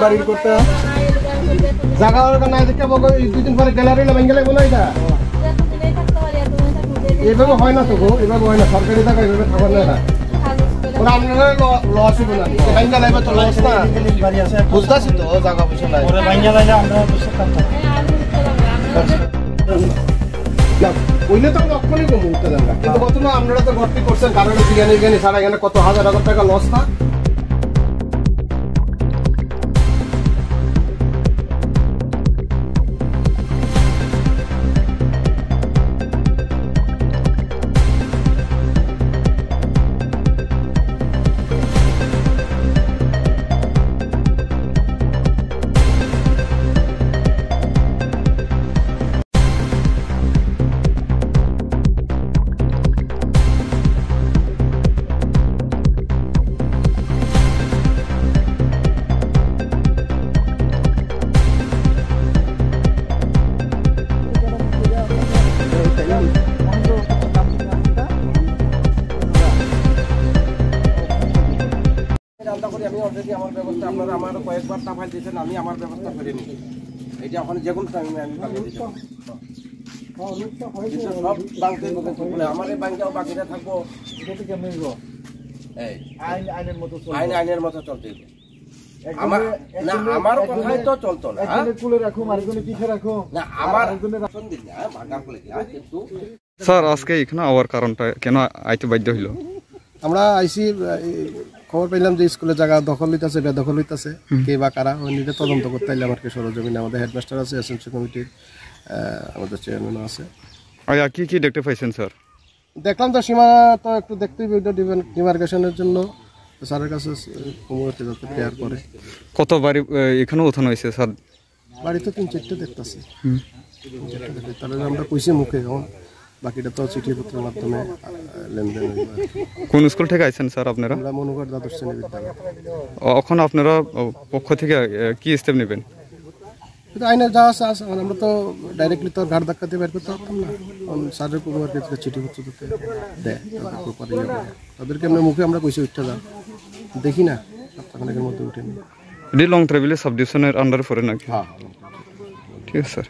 বাড়ি করতে জায়গা না দেখে দুদিন পরে গ্যালারি ভেঙে লাগবো না এটা এভাবে হয় না তো গো, এভাবে হয় না, সরকারি জায়গা এভাবে খাবার নেয় না। ওরা আপনারা লস হবে না, ভাঙ্গা লাগবে তো লস না, বুঝতেছি তো জায়গা পয়সা নাই ভাঙ্গা লাইলে আমরা ওইলে তো অক্ষণই কম উঠতে দেন না, কিন্তু কত না আপনারা তো ভর্তি করছেন কারণে বিজ্ঞানী ছাড়া এখানে কত হাজার টাকা লস না। আমি অলরেডি আমার ব্যবস্থা আপনারা আমার কয়েকবার টাফাই দিয়েছেন, আমি আমার ব্যবস্থা করে নিই, এটা ওখানে যে কোনো টাইমে আমি পাঠিয়ে দিচ্ছি। সব বাংকে আমার এই বাংকেও বাকিটা থাকবো, আইনের মতো চলতে আমার না, আমার কথাই তো চলতো না। আমার স্যার আজকে এখানে আওয়ার কারণটা কেন আইতে বাধ্য হইল? আমরা আইসি খবর পাইলাম যে স্কুলে জায়গা দখল হইতেছে, বেদখল হইতেছে, কে বা কারা নিজে তদন্ত করতে আইলাম আর কি। সরজমিনে আমাদের হেডমাস্টার আছে, এসএমসি কমিটির আমাদের চেয়ারম্যানও আছে। আচ্ছা, কি কি দেখতে পাইছেন স্যার? দেখলাম তো সীমা তো একটু দেখতেই ডিমার্কেশনের জন্য স্যারের কাছে যাতে প্রেয়ার করে। কত বাড়ি এখানে উঠানো হয়েছে স্যার? বাড়ি তো 3-4টে দেখতেছি, তাহলে আমরা কইছি মুখে, এখন বাকিটা তো চিঠিপত্রের মাধ্যমে লেনদেন। কোন স্কুল থেকে আইছেন স্যার আপনারা? আমরা মনুঘাট দ্বাদশ শ্রেণী বিদ্যালয়। এখন আপনারা পক্ষ থেকে কি স্টেপ নেবেন? আইনের যা আছে, আমরা তো ডাইরেক্টলি তো ঘাট ধাক্কাতে বের করতে পারতাম না, স্যারের প্রপার ক্ষেত্রে চিঠিপত্র দিতে দেয়, তাদেরকে আমরা মুখে আমরা কইছি উঠতে যান, দেখি না সপ্তাহখানেকের মধ্যে উঠে নিই। এটি লং ট্রাভেলের সাব ডিভিশনের আন্ডারে পড়ে নাকি? হ্যাঁ, ঠিক আছে স্যার।